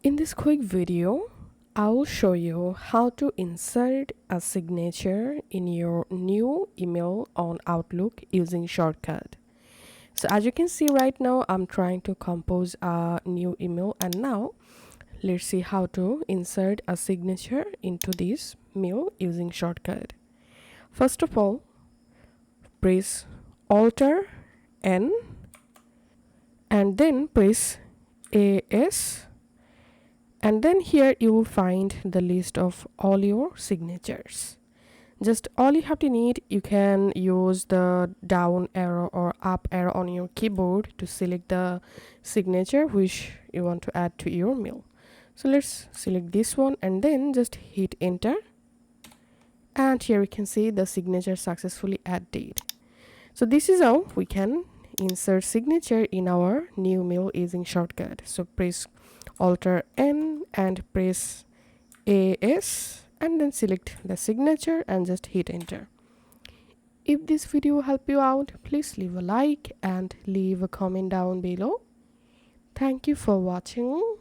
In this quick video, I'll show you how to insert a signature in your new email on Outlook using Shortcut. So as you can see right now, I'm trying to compose a new email, and now let's see how to insert a signature into this mail using Shortcut. First of all, press Alt N and then press AS, and then here you will find the list of all your signatures. Just all you have to need, you can use the down arrow or up arrow on your keyboard to select the signature which you want to add to your mail. So let's select this one and then just hit enter, and here we can see the signature successfully added. So this is how we can insert signature in our new mail using Shortcut. So press Alt N and press AS and then select the signature and just hit enter. If this video helped you out, please leave a like and leave a comment down below. Thank you for watching.